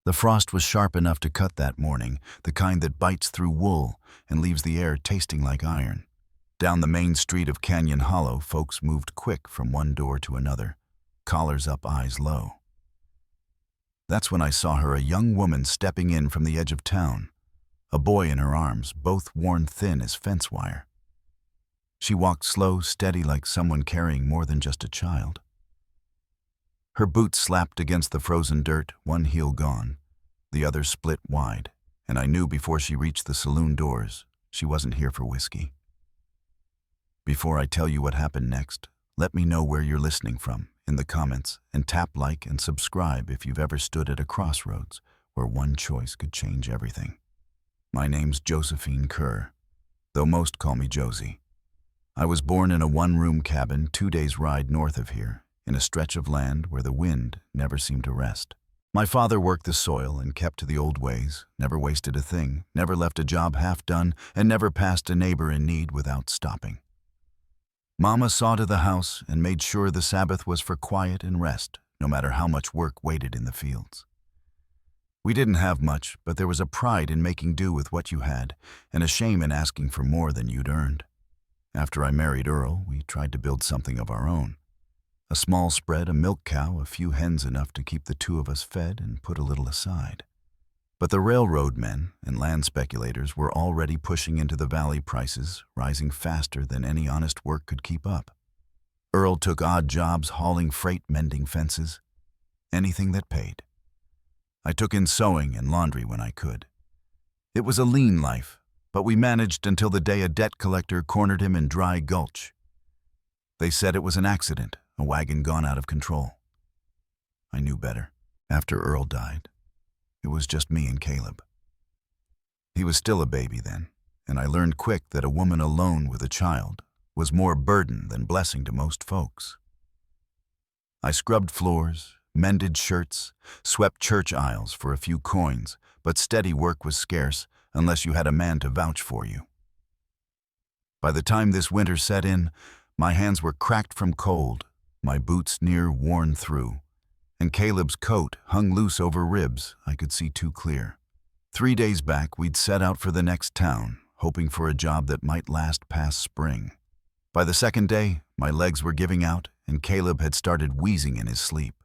The frost was sharp enough to cut that morning, the kind that bites through wool and leaves the air tasting like iron. Down the main street of Canyon Hollow, folks moved quick from one door to another, collars up, eyes low. That's when I saw her, a young woman stepping in from the edge of town, a boy in her arms, both worn thin as fence wire. She walked slow, steady, like someone carrying more than just a child. Her boots slapped against the frozen dirt, one heel gone, the other split wide, and I knew before she reached the saloon doors she wasn't here for whiskey. Before I tell you what happened next, let me know where you're listening from in the comments, and tap like and subscribe if you've ever stood at a crossroads where one choice could change everything. My name's Josephine Kerr, though most call me Josie. I was born in a one-room cabin 2 days' ride north of here, in a stretch of land where the wind never seemed to rest. My father worked the soil and kept to the old ways, never wasted a thing, never left a job half done, and never passed a neighbor in need without stopping. Mama saw to the house and made sure the Sabbath was for quiet and rest, no matter how much work waited in the fields. We didn't have much, but there was a pride in making do with what you had, and a shame in asking for more than you'd earned. After I married Earl, we tried to build something of our own. A small spread, a milk cow, a few hens, enough to keep the two of us fed and put a little aside. But the railroad men and land speculators were already pushing into the valley, prices rising faster than any honest work could keep up. Earl took odd jobs hauling freight, mending fences, anything that paid. I took in sewing and laundry when I could. It was a lean life, but we managed until the day a debt collector cornered him in Dry Gulch. They said it was an accident, a wagon gone out of control. I knew better. After Earl died, it was just me and Caleb. He was still a baby then, and I learned quick that a woman alone with a child was more burden than blessing to most folks. I scrubbed floors, mended shirts, swept church aisles for a few coins, but steady work was scarce unless you had a man to vouch for you. By the time this winter set in, my hands were cracked from cold, my boots near worn through, and Caleb's coat hung loose over ribs I could see too clear. 3 days back, we'd set out for the next town, hoping for a job that might last past spring. By the second day, my legs were giving out, and Caleb had started wheezing in his sleep.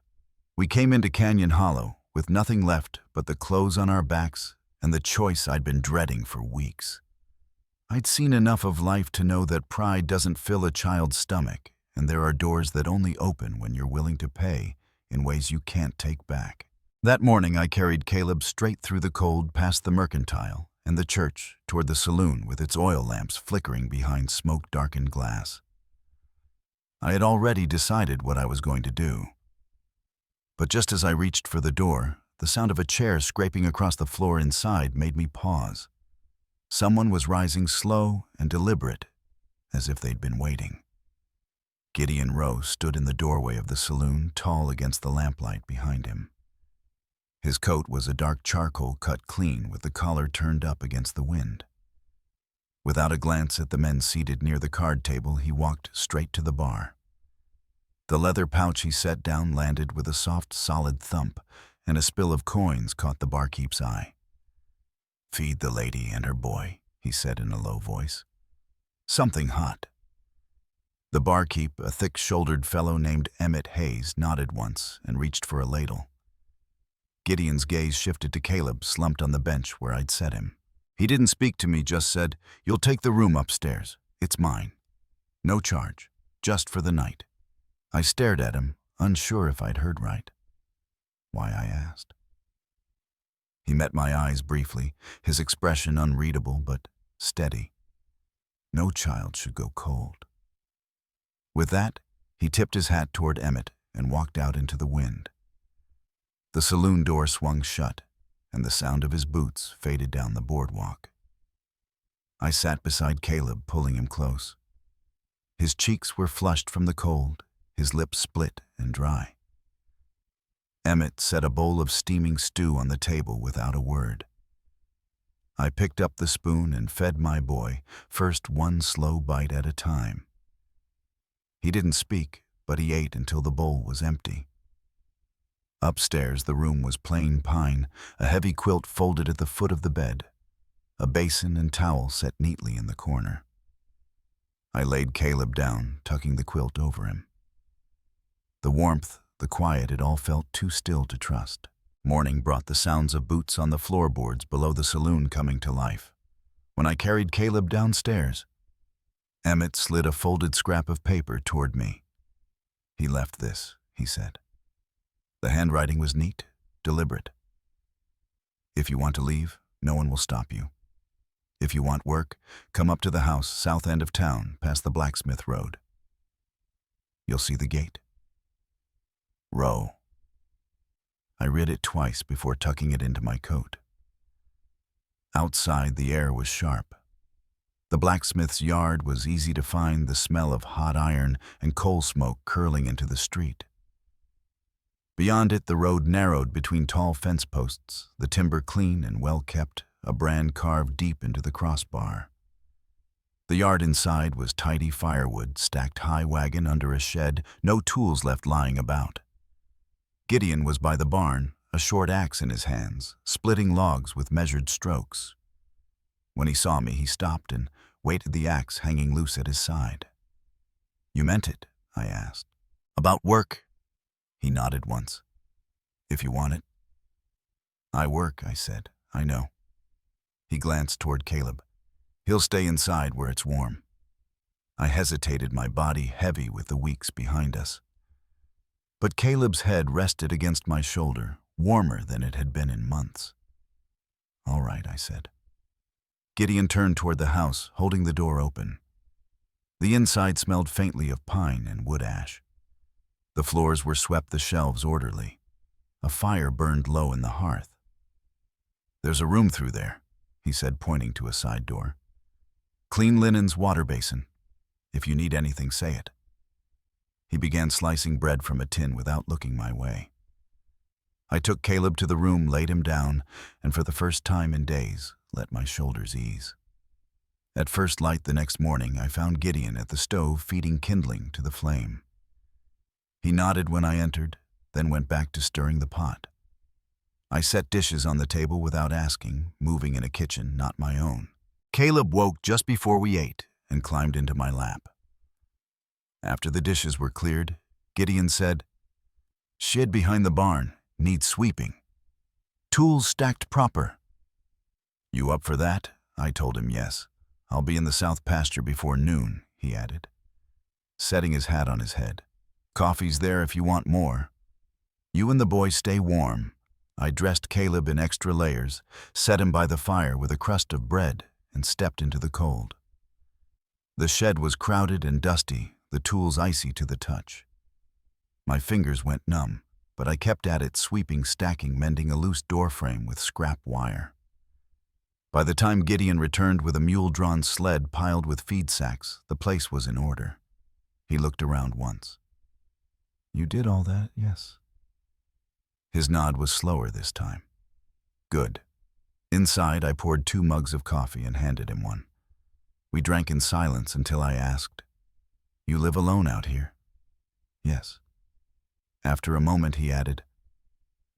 We came into Canyon Hollow with nothing left but the clothes on our backs and the choice I'd been dreading for weeks. I'd seen enough of life to know that pride doesn't fill a child's stomach, and there are doors that only open when you're willing to pay in ways you can't take back. That morning, I carried Caleb straight through the cold past the mercantile and the church toward the saloon with its oil lamps flickering behind smoke-darkened glass. I had already decided what I was going to do. But just as I reached for the door, the sound of a chair scraping across the floor inside made me pause. Someone was rising slow and deliberate, as if they'd been waiting. Gideon Rowe stood in the doorway of the saloon, tall against the lamplight behind him. His coat was a dark charcoal cut clean with the collar turned up against the wind. Without a glance at the men seated near the card table, he walked straight to the bar. The leather pouch he set down landed with a soft, solid thump, and a spill of coins caught the barkeep's eye. "Feed the lady and her boy," he said in a low voice. "Something hot." The barkeep, a thick-shouldered fellow named Emmett Hayes, nodded once and reached for a ladle. Gideon's gaze shifted to Caleb, slumped on the bench where I'd set him. He didn't speak to me, just said, "You'll take the room upstairs. It's mine. No charge, just for the night." I stared at him, unsure if I'd heard right. Why, I asked. He met my eyes briefly, his expression unreadable but steady. No child should go cold. With that, he tipped his hat toward Emmett and walked out into the wind. The saloon door swung shut, and the sound of his boots faded down the boardwalk. I sat beside Caleb, pulling him close. His cheeks were flushed from the cold, his lips split and dry. Emmett set a bowl of steaming stew on the table without a word. I picked up the spoon and fed my boy, first one slow bite at a time. He didn't speak, but he ate until the bowl was empty. Upstairs, the room was plain pine, a heavy quilt folded at the foot of the bed, a basin and towel set neatly in the corner. I laid Caleb down, tucking the quilt over him. The warmth, the quiet, it all felt too still to trust. Morning brought the sounds of boots on the floorboards below the saloon coming to life. When I carried Caleb downstairs, Emmett slid a folded scrap of paper toward me. "He left this," he said. The handwriting was neat, deliberate. "If you want to leave, no one will stop you. If you want work, come up to the house, south end of town, past the blacksmith road. You'll see the gate. Row." I read it twice before tucking it into my coat. Outside, the air was sharp. The blacksmith's yard was easy to find, the smell of hot iron and coal smoke curling into the street. Beyond it, the road narrowed between tall fence posts, the timber clean and well-kept, a brand carved deep into the crossbar. The yard inside was tidy firewood, stacked high wagon under a shed, no tools left lying about. Gideon was by the barn, a short axe in his hands, splitting logs with measured strokes. When he saw me, he stopped and weighted the axe hanging loose at his side. "You meant it?" I asked. "About work?" He nodded once. "If you want it." "I work," I said. "I know." He glanced toward Caleb. "He'll stay inside where it's warm." I hesitated, my body heavy with the weeks behind us. But Caleb's head rested against my shoulder, warmer than it had been in months. "All right," I said. Gideon turned toward the house, holding the door open. The inside smelled faintly of pine and wood ash. The floors were swept, the shelves orderly. A fire burned low in the hearth. "There's a room through there," he said, pointing to a side door. "Clean linens, water basin. If you need anything, say it." He began slicing bread from a tin without looking my way. I took Caleb to the room, laid him down, and for the first time in days, let my shoulders ease. At first light the next morning, I found Gideon at the stove feeding kindling to the flame. He nodded when I entered, then went back to stirring the pot. I set dishes on the table without asking, moving in a kitchen not my own. Caleb woke just before we ate and climbed into my lap. After the dishes were cleared, Gideon said, "Shed behind the barn needs sweeping. Tools stacked proper." "You up for that?" I told him yes. "I'll be in the south pasture before noon," he added, setting his hat on his head. "Coffee's there if you want more. You and the boys stay warm." I dressed Caleb in extra layers, set him by the fire with a crust of bread, and stepped into the cold. The shed was crowded and dusty, the tools icy to the touch. My fingers went numb, but I kept at it, sweeping, stacking, mending a loose door frame with scrap wire. By the time Gideon returned with a mule-drawn sled piled with feed sacks, the place was in order. He looked around once. "You did all that, yes?" His nod was slower this time. "Good." Inside, I poured 2 mugs of coffee and handed him one. We drank in silence until I asked, "You live alone out here?" "Yes." After a moment, he added,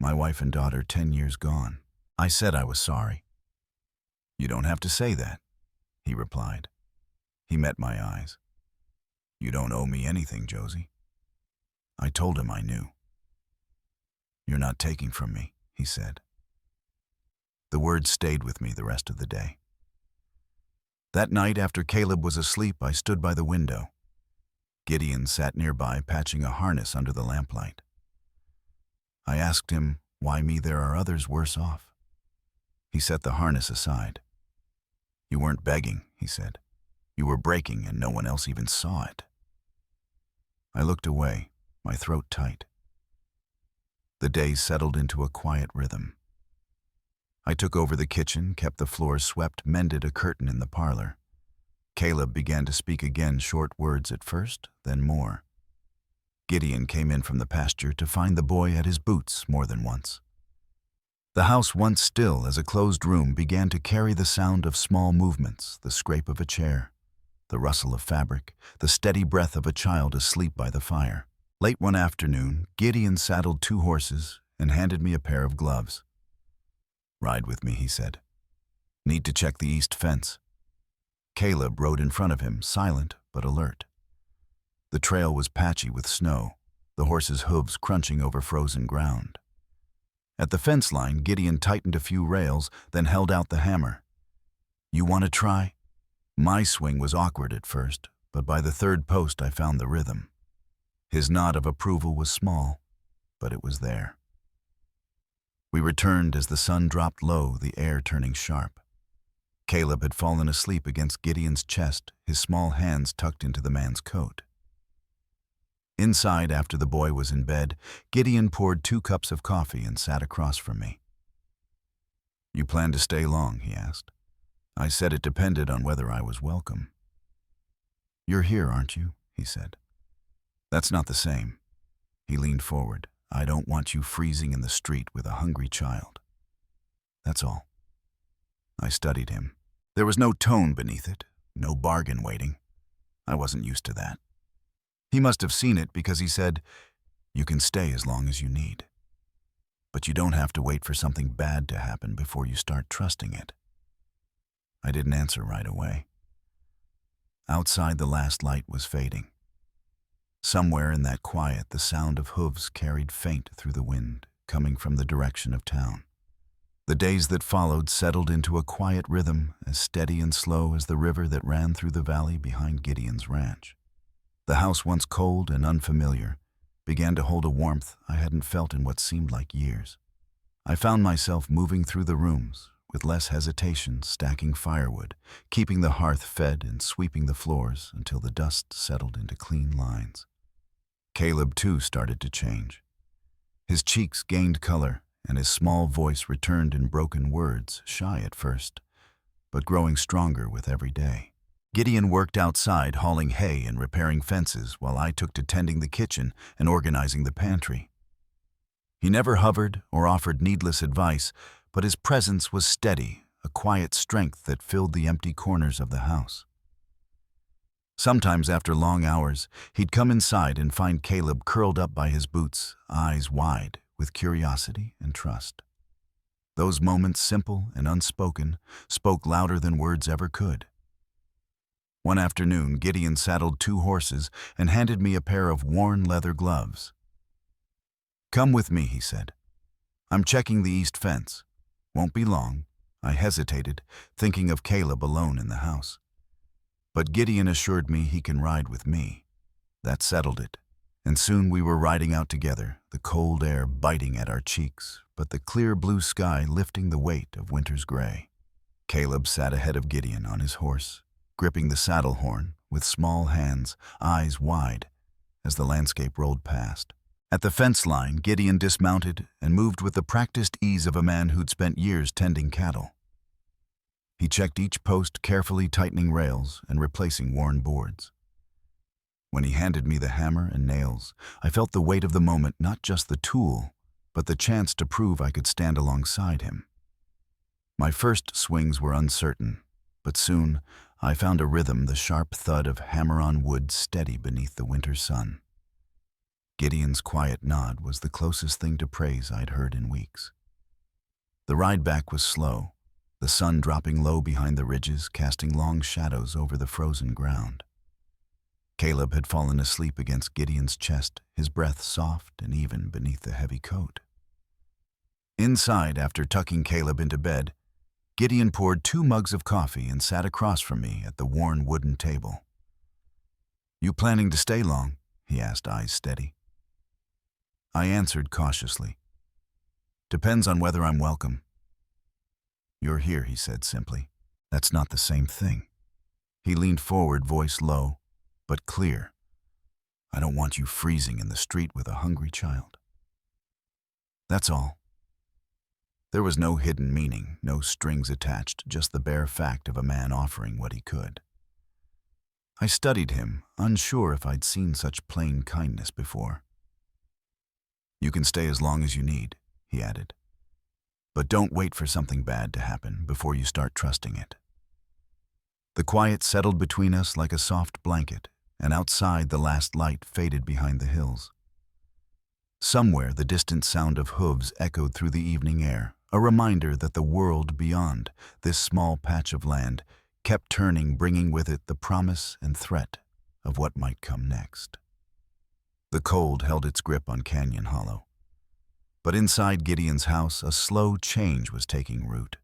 "My wife and daughter 10 years gone." I said I was sorry. "You don't have to say that," he replied. He met my eyes. "You don't owe me anything, Josie." I told him I knew. "You're not taking from me," he said. The words stayed with me the rest of the day. That night, after Caleb was asleep, I stood by the window. Gideon sat nearby, patching a harness under the lamplight. I asked him, "Why me? There are others worse off." He set the harness aside. "You weren't begging," he said. "You were breaking, and no one else even saw it." I looked away, my throat tight. The days settled into a quiet rhythm. I took over the kitchen, kept the floors swept, mended a curtain in the parlor. Caleb began to speak again, short words at first, then more. Gideon came in from the pasture to find the boy at his boots more than once. The house, once still as a closed room, began to carry the sound of small movements, the scrape of a chair, the rustle of fabric, the steady breath of a child asleep by the fire. Late one afternoon, Gideon saddled 2 horses and handed me a pair of gloves. "Ride with me," he said. "Need to check the east fence." Caleb rode in front of him, silent but alert. The trail was patchy with snow, the horse's hooves crunching over frozen ground. At the fence line, Gideon tightened a few rails, then held out the hammer. "You want to try?" My swing was awkward at first, but by the third post I found the rhythm. His nod of approval was small, but it was there. We returned as the sun dropped low, the air turning sharp. Caleb had fallen asleep against Gideon's chest, his small hands tucked into the man's coat. Inside, after the boy was in bed, Gideon poured 2 cups of coffee and sat across from me. "You plan to stay long?" he asked. I said it depended on whether I was welcome. "You're here, aren't you?" he said. "That's not the same." He leaned forward. "I don't want you freezing in the street with a hungry child. That's all." I studied him. There was no tone beneath it, no bargain waiting. I wasn't used to that. He must have seen it because he said, "You can stay as long as you need. But you don't have to wait for something bad to happen before you start trusting it." I didn't answer right away. Outside, the last light was fading. Somewhere in that quiet, the sound of hooves carried faint through the wind, coming from the direction of town. The days that followed settled into a quiet rhythm, as steady and slow as the river that ran through the valley behind Gideon's ranch. The house, once cold and unfamiliar, began to hold a warmth I hadn't felt in what seemed like years. I found myself moving through the rooms, with less hesitation, stacking firewood, keeping the hearth fed and sweeping the floors until the dust settled into clean lines. Caleb, too, started to change. His cheeks gained color, and his small voice returned in broken words, shy at first, but growing stronger with every day. Gideon worked outside hauling hay and repairing fences while I took to tending the kitchen and organizing the pantry. He never hovered or offered needless advice, but his presence was steady, a quiet strength that filled the empty corners of the house. Sometimes after long hours, he'd come inside and find Caleb curled up by his boots, eyes wide, with curiosity and trust. Those moments, simple and unspoken, spoke louder than words ever could. One afternoon, Gideon saddled 2 horses and handed me a pair of worn leather gloves. "Come with me," he said. "I'm checking the east fence. Won't be long." I hesitated, thinking of Caleb alone in the house. But Gideon assured me he can ride with me. That settled it, and soon we were riding out together, the cold air biting at our cheeks, but the clear blue sky lifting the weight of winter's gray. Caleb sat ahead of Gideon on his horse, gripping the saddle horn with small hands, eyes wide, as the landscape rolled past. At the fence line, Gideon dismounted and moved with the practiced ease of a man who'd spent years tending cattle. He checked each post, carefully tightening rails and replacing worn boards. When he handed me the hammer and nails, I felt the weight of the moment, not just the tool, but the chance to prove I could stand alongside him. My first swings were uncertain, but soon I found a rhythm, the sharp thud of hammer on wood steady beneath the winter sun. Gideon's quiet nod was the closest thing to praise I'd heard in weeks. The ride back was slow, the sun dropping low behind the ridges, casting long shadows over the frozen ground. Caleb had fallen asleep against Gideon's chest, his breath soft and even beneath the heavy coat. Inside, after tucking Caleb into bed, Gideon poured 2 mugs of coffee and sat across from me at the worn wooden table. "You planning to stay long?" he asked, eyes steady. I answered cautiously. "Depends on whether I'm welcome." "You're here," he said simply. "That's not the same thing." He leaned forward, voice low, but clear. "I don't want you freezing in the street with a hungry child. That's all." There was no hidden meaning, no strings attached, just the bare fact of a man offering what he could. I studied him, unsure if I'd seen such plain kindness before. "You can stay as long as you need," he added. "But don't wait for something bad to happen before you start trusting it." The quiet settled between us like a soft blanket, and outside the last light faded behind the hills. Somewhere, the distant sound of hooves echoed through the evening air, a reminder that the world beyond this small patch of land kept turning, bringing with it the promise and threat of what might come next. The cold held its grip on Canyon Hollow. But inside Gideon's house, a slow change was taking root.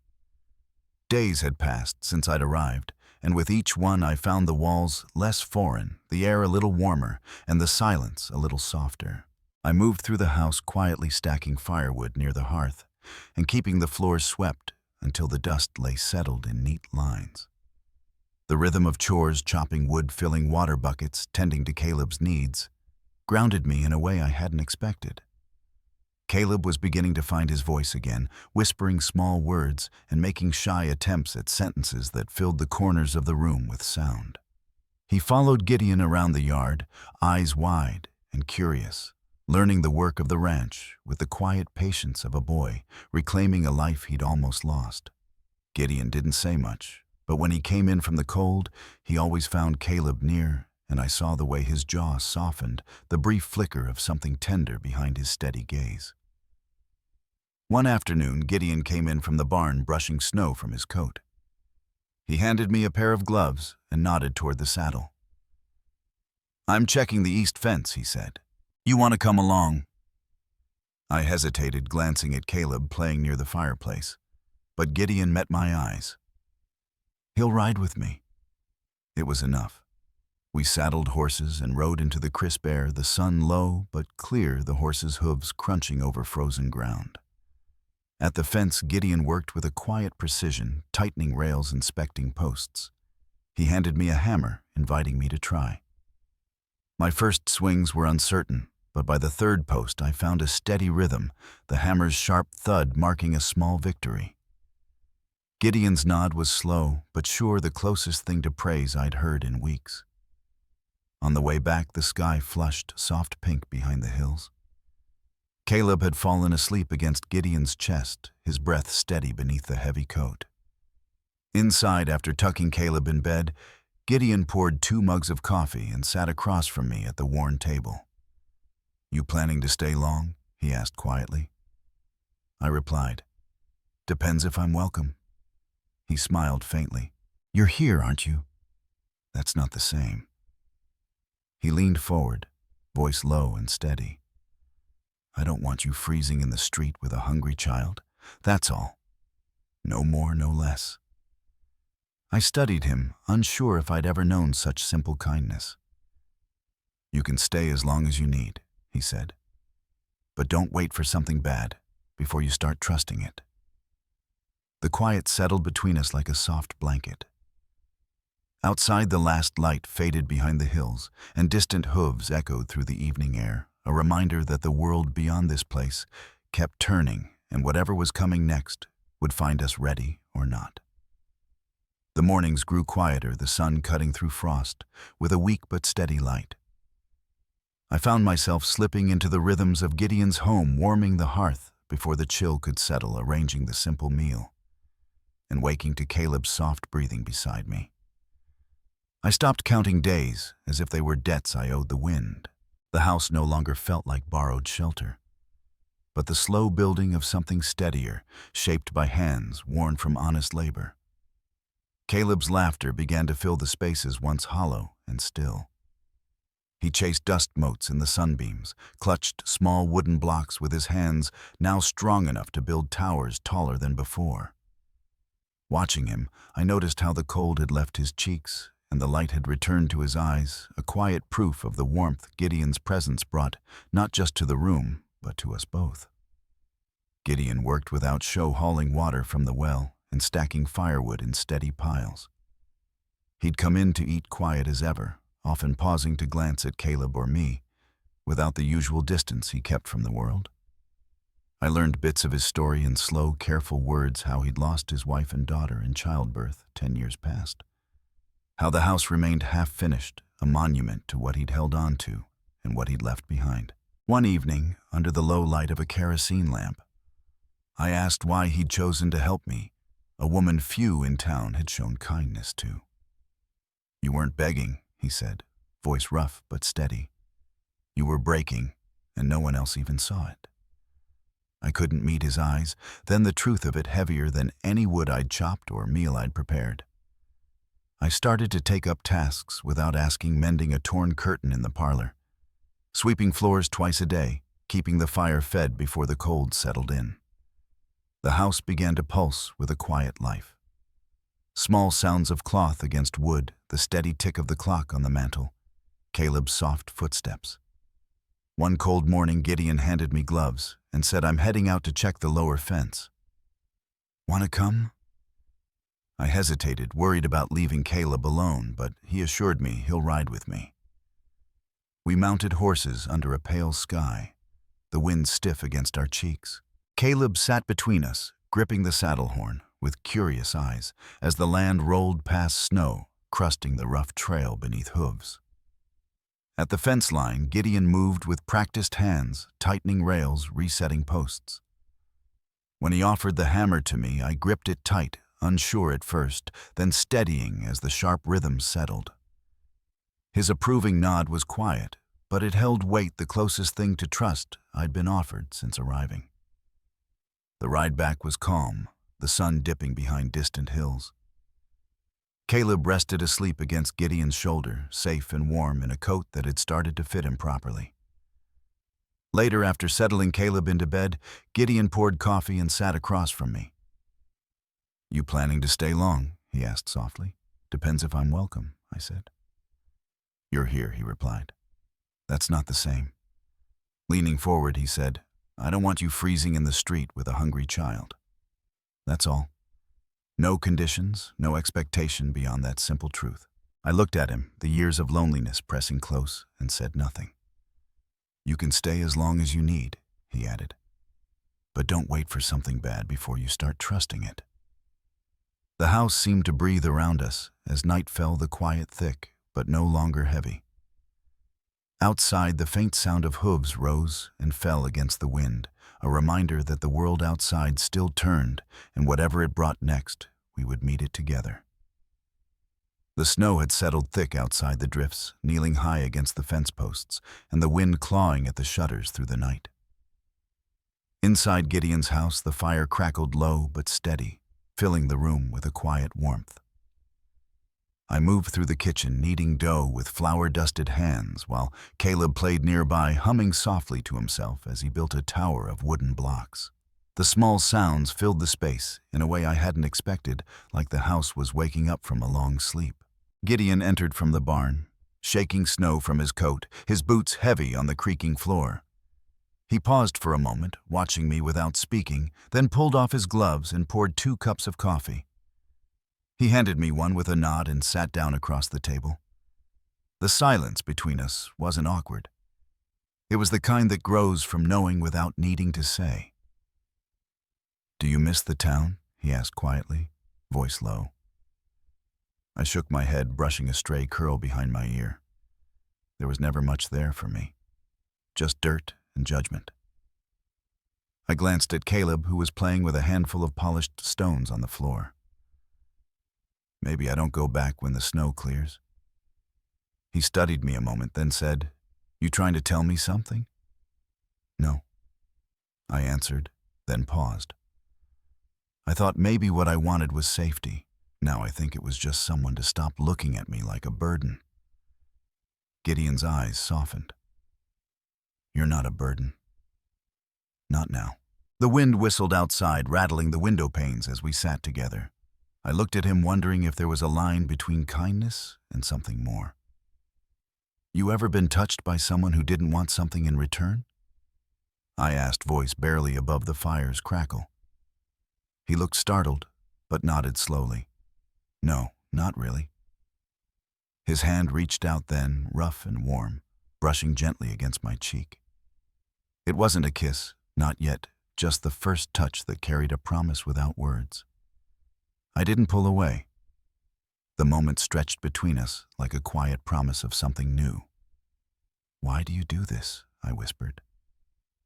Days had passed since I'd arrived, and with each one I found the walls less foreign, the air a little warmer, and the silence a little softer. I moved through the house, quietly stacking firewood near the hearth and keeping the floors swept until the dust lay settled in neat lines. The rhythm of chores, chopping wood, filling water buckets, tending to Caleb's needs, grounded me in a way I hadn't expected. Caleb was beginning to find his voice again, whispering small words and making shy attempts at sentences that filled the corners of the room with sound. He followed Gideon around the yard, eyes wide and curious, learning the work of the ranch with the quiet patience of a boy, reclaiming a life he'd almost lost. Gideon didn't say much, but when he came in from the cold, he always found Caleb near, and I saw the way his jaw softened, the brief flicker of something tender behind his steady gaze. One afternoon, Gideon came in from the barn brushing snow from his coat. He handed me a pair of gloves and nodded toward the saddle. "I'm checking the east fence," he said. "You want to come along?" I hesitated, glancing at Caleb playing near the fireplace, but Gideon met my eyes. "He'll ride with me." It was enough. We saddled horses and rode into the crisp air, the sun low but clear, the horses' hooves crunching over frozen ground. At the fence, Gideon worked with a quiet precision, tightening rails, inspecting posts. He handed me a hammer, inviting me to try. My first swings were uncertain, but by the third post I found a steady rhythm, the hammer's sharp thud marking a small victory. Gideon's nod was slow, but sure, the closest thing to praise I'd heard in weeks. On the way back, the sky flushed soft pink behind the hills. Caleb had fallen asleep against Gideon's chest, his breath steady beneath the heavy coat. Inside, after tucking Caleb in bed, Gideon poured 2 mugs of coffee and sat across from me at the worn table. "You planning to stay long?" he asked quietly. I replied, "Depends if I'm welcome." He smiled faintly. "You're here, aren't you?" "That's not the same." He leaned forward, voice low and steady. "I don't want you freezing in the street with a hungry child. That's all. No more, no less." I studied him, unsure if I'd ever known such simple kindness. "You can stay as long as you need," he said. "But don't wait for something bad before you start trusting it." The quiet settled between us like a soft blanket. Outside, the last light faded behind the hills, and distant hooves echoed through the evening air, a reminder that the world beyond this place kept turning, and whatever was coming next would find us ready or not. The mornings grew quieter, the sun cutting through frost with a weak but steady light. I found myself slipping into the rhythms of Gideon's home, warming the hearth before the chill could settle, arranging the simple meal, and waking to Caleb's soft breathing beside me. I stopped counting days as if they were debts I owed the wind. The house no longer felt like borrowed shelter, but the slow building of something steadier, shaped by hands worn from honest labor. Caleb's laughter began to fill the spaces once hollow and still. He chased dust motes in the sunbeams, clutched small wooden blocks with his hands, now strong enough to build towers taller than before. Watching him, I noticed how the cold had left his cheeks and the light had returned to his eyes, a quiet proof of the warmth Gideon's presence brought, not just to the room, but to us both. Gideon worked without show, hauling water from the well and stacking firewood in steady piles. He'd come in to eat quiet as ever, often pausing to glance at Caleb or me, without the usual distance he kept from the world. I learned bits of his story in slow, careful words, how he'd lost his wife and daughter in childbirth 10 years past. How the house remained half-finished, a monument to what he'd held on to and what he'd left behind. One evening, under the low light of a kerosene lamp, I asked why he'd chosen to help me, a woman few in town had shown kindness to. "You weren't begging," he said, voice rough but steady. "You were breaking, and no one else even saw it. I couldn't meet his eyes, then the truth of it heavier than any wood I'd chopped or meal I'd prepared. I started to take up tasks without asking, mending a torn curtain in the parlor, sweeping floors twice a day, keeping the fire fed before the cold settled in. The house began to pulse with a quiet life. Small sounds of cloth against wood, the steady tick of the clock on the mantel, Caleb's soft footsteps. One cold morning, Gideon handed me gloves and said, "I'm heading out to check the lower fence. Want to come?" I hesitated, worried about leaving Caleb alone, but he assured me he'll ride with me. We mounted horses under a pale sky, the wind stiff against our cheeks. Caleb sat between us, gripping the saddle horn, with curious eyes, as the land rolled past snow, crusting the rough trail beneath hooves. At the fence line, Gideon moved with practiced hands, tightening rails, resetting posts. When he offered the hammer to me, I gripped it tight, unsure at first, then steadying as the sharp rhythm settled. His approving nod was quiet, but it held weight, the closest thing to trust I'd been offered since arriving. The ride back was calm, the sun dipping behind distant hills. Caleb rested asleep against Gideon's shoulder, safe and warm in a coat that had started to fit him properly. Later, after settling Caleb into bed, Gideon poured coffee and sat across from me. "You planning to stay long?" he asked softly. "Depends if I'm welcome," I said. "You're here," he replied. "That's not the same." Leaning forward, he said, "I don't want you freezing in the street with a hungry child. That's all. No conditions, no expectation beyond that simple truth." I looked at him, the years of loneliness pressing close, and said nothing. "You can stay as long as you need," he added. "But don't wait for something bad before you start trusting it." The house seemed to breathe around us as night fell, the quiet thick, but no longer heavy. Outside, the faint sound of hooves rose and fell against the wind, a reminder that the world outside still turned, and whatever it brought next, we would meet it together. The snow had settled thick outside the drifts, kneeling high against the fence posts, and the wind clawing at the shutters through the night. Inside Gideon's house, the fire crackled low but steady, filling the room with a quiet warmth. I moved through the kitchen, kneading dough with flour-dusted hands, while Caleb played nearby, humming softly to himself as he built a tower of wooden blocks. The small sounds filled the space in a way I hadn't expected, like the house was waking up from a long sleep. Gideon entered from the barn, shaking snow from his coat, his boots heavy on the creaking floor. He paused for a moment, watching me without speaking, then pulled off his gloves and poured 2 cups of coffee. He handed me one with a nod and sat down across the table. The silence between us wasn't awkward. It was the kind that grows from knowing without needing to say. "Do you miss the town?" he asked quietly, voice low. I shook my head, brushing a stray curl behind my ear. There was never much there for me, just dirt and judgment. I glanced at Caleb, who was playing with a handful of polished stones on the floor. "Maybe I don't go back when the snow clears." He studied me a moment, then said, "You trying to tell me something?" "No," I answered, then paused. I thought maybe what I wanted was safety. Now I think it was just someone to stop looking at me like a burden. Gideon's eyes softened. "You're not a burden." "Not now." The wind whistled outside, rattling the window panes as we sat together. I looked at him, wondering if there was a line between kindness and something more. "You ever been touched by someone who didn't want something in return?" I asked, voice barely above the fire's crackle. He looked startled, but nodded slowly. "No, not really." His hand reached out then, rough and warm, brushing gently against my cheek. It wasn't a kiss, not yet, just the first touch that carried a promise without words. I didn't pull away. The moment stretched between us like a quiet promise of something new. "Why do you do this?" I whispered.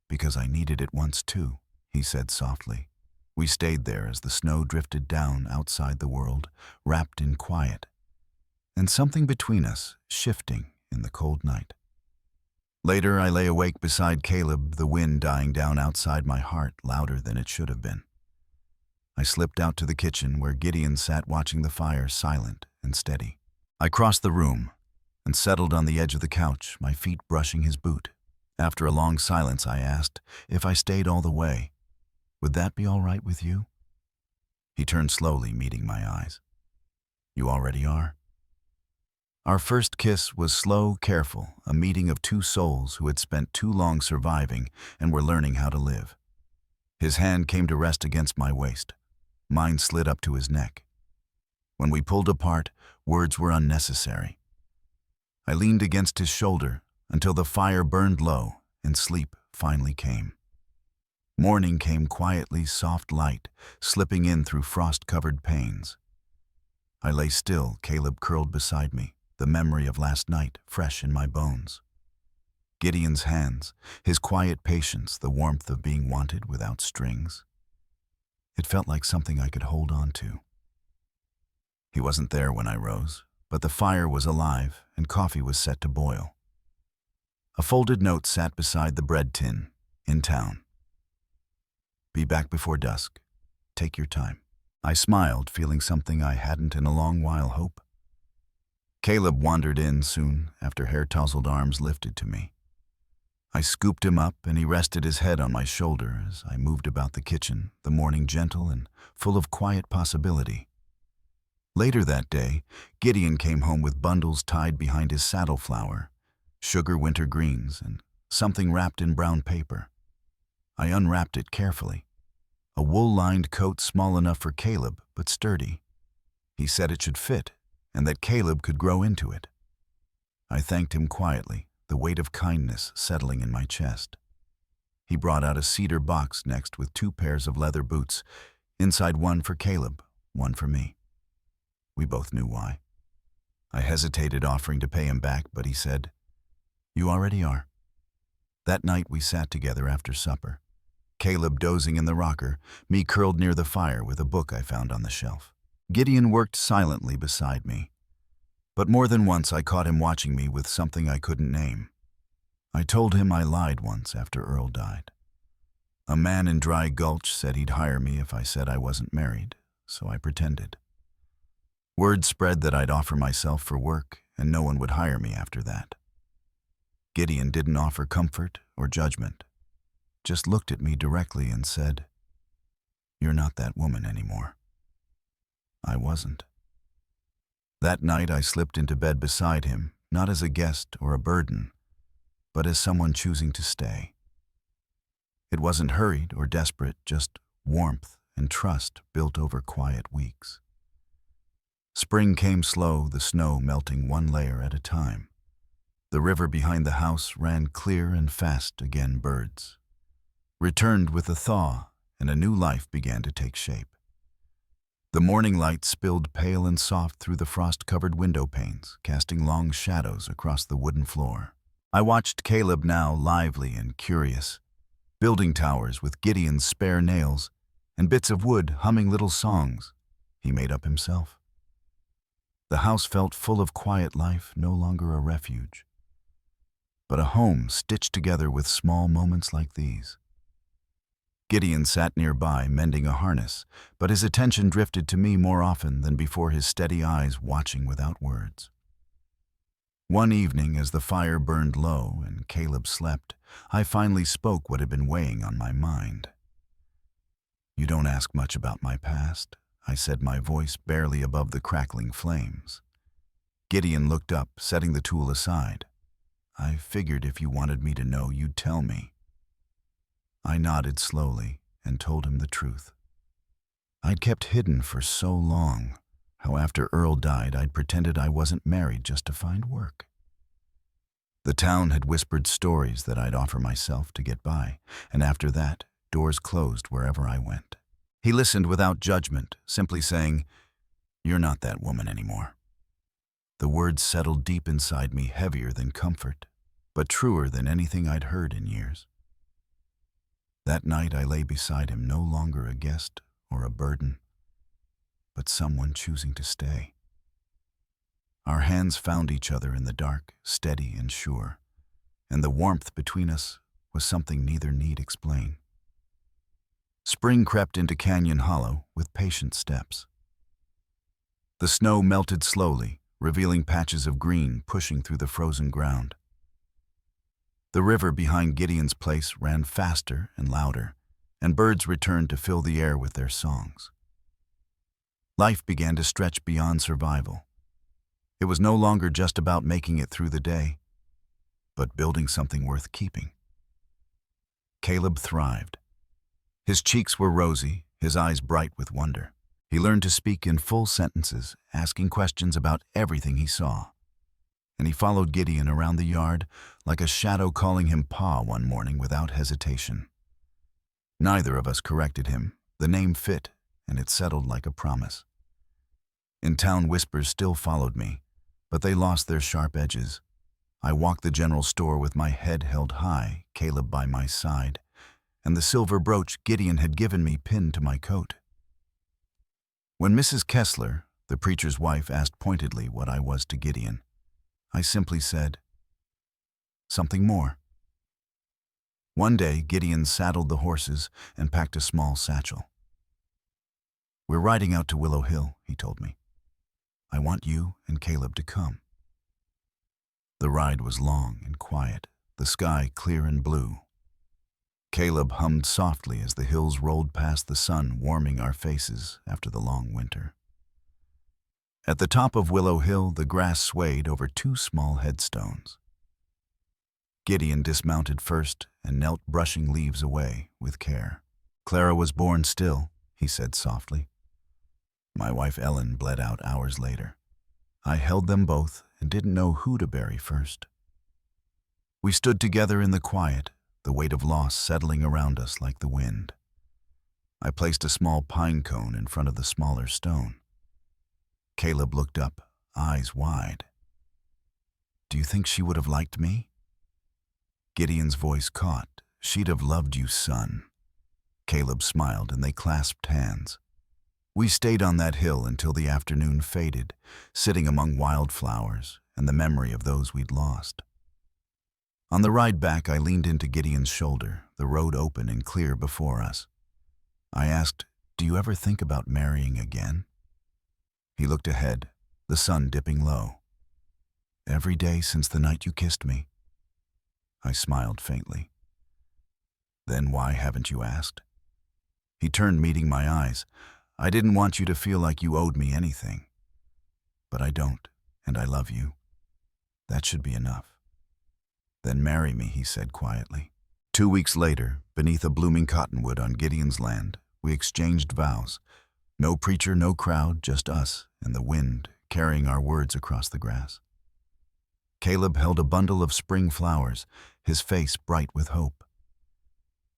"Because I needed it once too," he said softly. We stayed there as the snow drifted down outside the world, wrapped in quiet, and something between us shifting in the cold night. Later, I lay awake beside Caleb, the wind dying down outside my heart louder than it should have been. I slipped out to the kitchen where Gideon sat watching the fire, silent and steady. I crossed the room and settled on the edge of the couch, my feet brushing his boot. After a long silence, I asked, if I stayed all the way, would that be all right with you? He turned slowly, meeting my eyes. You already are. Our first kiss was slow, careful, a meeting of two souls who had spent too long surviving and were learning how to live. His hand came to rest against my waist. Mine slid up to his neck. When we pulled apart, words were unnecessary. I leaned against his shoulder until the fire burned low and sleep finally came. Morning came quietly, soft light, slipping in through frost-covered panes. I lay still, Caleb curled beside me, the memory of last night fresh in my bones. Gideon's hands, his quiet patience, the warmth of being wanted without strings. It felt like something I could hold on to. He wasn't there when I rose, but the fire was alive and coffee was set to boil. A folded note sat beside the bread tin, in town. Be back before dusk. Take your time. I smiled, feeling something I hadn't in a long while, hope. Caleb wandered in soon, after hair-tousled arms lifted to me. I scooped him up and he rested his head on my shoulder as I moved about the kitchen, the morning gentle and full of quiet possibility. Later that day, Gideon came home with bundles tied behind his saddle flour, sugar winter greens, and something wrapped in brown paper. I unwrapped it carefully. A wool-lined coat small enough for Caleb, but sturdy. He said it should fit, and that Caleb could grow into it. I thanked him quietly, the weight of kindness settling in my chest. He brought out a cedar box next with 2 pairs of leather boots, inside one for Caleb, one for me. We both knew why. I hesitated offering to pay him back, but he said, "You already are." That night we sat together after supper. Caleb dozing in the rocker, me curled near the fire with a book I found on the shelf. Gideon worked silently beside me, but more than once I caught him watching me with something I couldn't name. I told him I lied once after Earl died. A man in Dry Gulch said he'd hire me if I said I wasn't married, so I pretended. Word spread that I'd offer myself for work, and no one would hire me after that. Gideon didn't offer comfort or judgment, just looked at me directly and said, "You're not that woman anymore." I wasn't. That night I slipped into bed beside him, not as a guest or a burden, but as someone choosing to stay. It wasn't hurried or desperate, just warmth and trust built over quiet weeks. Spring came slow, the snow melting one layer at a time. The river behind the house ran clear and fast again. Birds returned with a thaw, and a new life began to take shape. The morning light spilled pale and soft through the frost-covered window panes, casting long shadows across the wooden floor. I watched Caleb, now lively and curious, building towers with Gideon's spare nails and bits of wood, humming little songs he made up himself. The house felt full of quiet life, no longer a refuge, but a home stitched together with small moments like these. Gideon sat nearby, mending a harness, but his attention drifted to me more often than before, his steady eyes watching without words. One evening, as the fire burned low and Caleb slept, I finally spoke what had been weighing on my mind. "You don't ask much about my past," I said, my voice barely above the crackling flames. Gideon looked up, setting the tool aside. "I figured if you wanted me to know, you'd tell me." I nodded slowly and told him the truth. I'd kept hidden for so long, how after Earl died I'd pretended I wasn't married just to find work. The town had whispered stories that I'd offer myself to get by, and after that, doors closed wherever I went. He listened without judgment, simply saying, "You're not that woman anymore." The words settled deep inside me, heavier than comfort, but truer than anything I'd heard in years. That night I lay beside him, no longer a guest or a burden, but someone choosing to stay. Our hands found each other in the dark, steady and sure. and the warmth between us was something neither need explain. Spring crept into Canyon Hollow with patient steps. The snow melted slowly, revealing patches of green pushing through the frozen ground. The river behind Gideon's place ran faster and louder, and birds returned to fill the air with their songs. Life began to stretch beyond survival. It was no longer just about making it through the day, but building something worth keeping. Caleb thrived. His cheeks were rosy, his eyes bright with wonder. He learned to speak in full sentences, asking questions about everything he saw. And he followed Gideon around the yard like a shadow calling him Pa one morning without hesitation. Neither of us corrected him. The name fit, and it settled like a promise. In town, whispers still followed me, but they lost their sharp edges. I walked the general store with my head held high, Caleb by my side, and the silver brooch Gideon had given me pinned to my coat. When Mrs. Kessler, the preacher's wife, asked pointedly what I was to Gideon, I simply said, "Something more." One day, Gideon saddled the horses and packed a small satchel. "We're riding out to Willow Hill," he told me. "I want you and Caleb to come." The ride was long and quiet, the sky clear and blue. Caleb hummed softly as the hills rolled past, the sun warming our faces after the long winter. At the top of Willow Hill, the grass swayed over two small headstones. Gideon dismounted first and knelt, brushing leaves away with care. "Clara was born still," he said softly. "My wife Ellen bled out hours later. I held them both and didn't know who to bury first." We stood together in the quiet, the weight of loss settling around us like the wind. I placed a small pine cone in front of the smaller stone. Caleb looked up, eyes wide. "Do you think she would have liked me?" Gideon's voice caught. "She'd have loved you, son." Caleb smiled and they clasped hands. We stayed on that hill until the afternoon faded, sitting among wildflowers and the memory of those we'd lost. On the ride back, I leaned into Gideon's shoulder, the road open and clear before us. I asked, "Do you ever think about marrying again?" He looked ahead, the sun dipping low. "Every day since the night you kissed me." I smiled faintly. "Then why haven't you asked?" He turned, meeting my eyes. "I didn't want you to feel like you owed me anything. But I don't, and I love you. That should be enough." "Then marry me," he said quietly. 2 weeks later, beneath a blooming cottonwood on Gideon's land, we exchanged vows. No preacher, no crowd, just us and the wind carrying our words across the grass. Caleb held a bundle of spring flowers, his face bright with hope.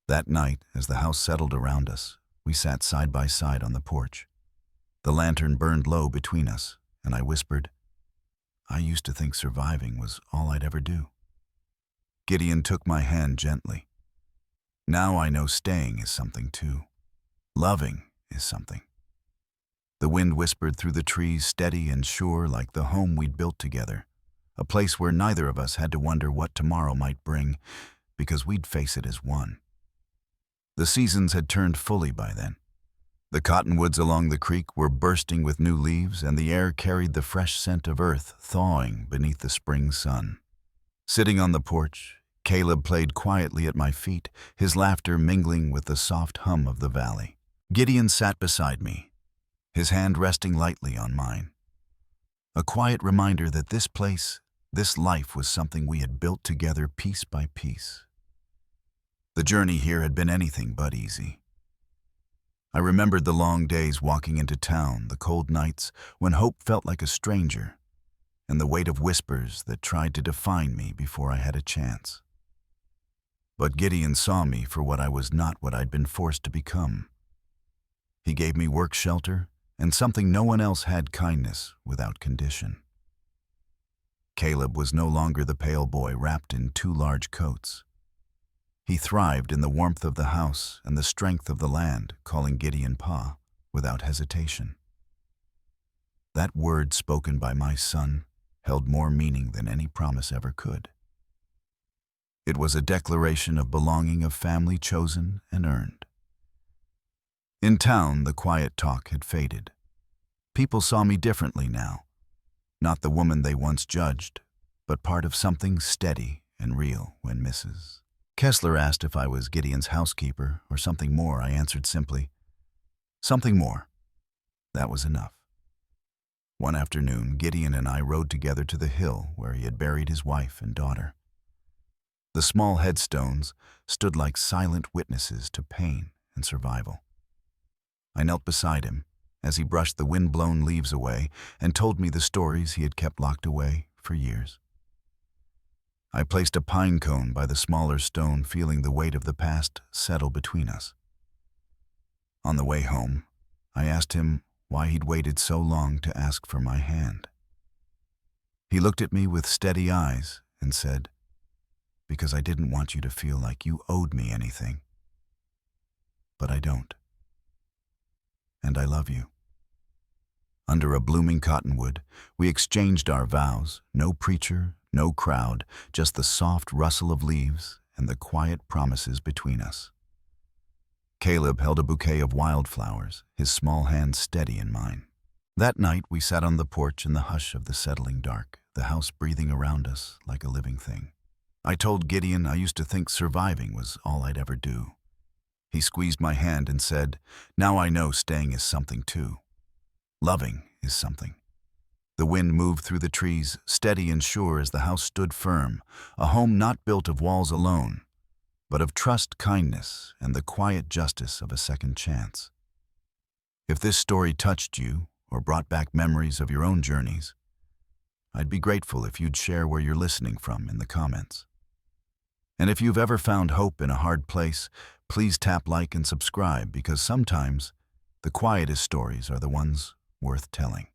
That night, as the house settled around us, we sat side by side on the porch. The lantern burned low between us, and I whispered, "I used to think surviving was all I'd ever do." Gideon took my hand gently. "Now I know staying is something too. Loving is something." The wind whispered through the trees, steady and sure, like the home we'd built together, a place where neither of us had to wonder what tomorrow might bring, because we'd face it as one. The seasons had turned fully by then. The cottonwoods along the creek were bursting with new leaves, and the air carried the fresh scent of earth thawing beneath the spring sun. Sitting on the porch, Caleb played quietly at my feet, his laughter mingling with the soft hum of the valley. Gideon sat beside me, his hand resting lightly on mine. A quiet reminder that this place, this life, was something we had built together piece by piece. The journey here had been anything but easy. I remembered the long days walking into town, the cold nights when hope felt like a stranger, and the weight of whispers that tried to define me before I had a chance. But Gideon saw me for what I was, not what I'd been forced to become. He gave me work, shelter, and something no one else had: kindness without condition. Caleb was no longer the pale boy wrapped in 2 large coats. He thrived in the warmth of the house and the strength of the land, calling Gideon Pa without hesitation. That word spoken by my son held more meaning than any promise ever could. It was a declaration of belonging, of family chosen and earned. In town, the quiet talk had faded. People saw me differently now. Not the woman they once judged, but part of something steady and real. When Mrs. Kessler asked if I was Gideon's housekeeper or something more, I answered simply, "Something more." That was enough. One afternoon, Gideon and I rode together to the hill where he had buried his wife and daughter. The small headstones stood like silent witnesses to pain and survival. I knelt beside him as he brushed the wind-blown leaves away and told me the stories he had kept locked away for years. I placed a pine cone by the smaller stone, feeling the weight of the past settle between us. On the way home, I asked him why he'd waited so long to ask for my hand. He looked at me with steady eyes and said, "Because I didn't want you to feel like you owed me anything. But I don't. And I love you." Under a blooming cottonwood, we exchanged our vows. No preacher, no crowd, just the soft rustle of leaves and the quiet promises between us. Caleb held a bouquet of wildflowers, his small hand steady in mine. That night we sat on the porch in the hush of the settling dark, the house breathing around us like a living thing. I told Gideon I used to think surviving was all I'd ever do. He squeezed my hand and said, "Now I know staying is something too. Loving is something." The wind moved through the trees, steady and sure as the house stood firm, a home not built of walls alone, but of trust, kindness, and the quiet justice of a second chance. If this story touched you or brought back memories of your own journeys, I'd be grateful if you'd share where you're listening from in the comments. And if you've ever found hope in a hard place, please tap like and subscribe, because sometimes the quietest stories are the ones worth telling.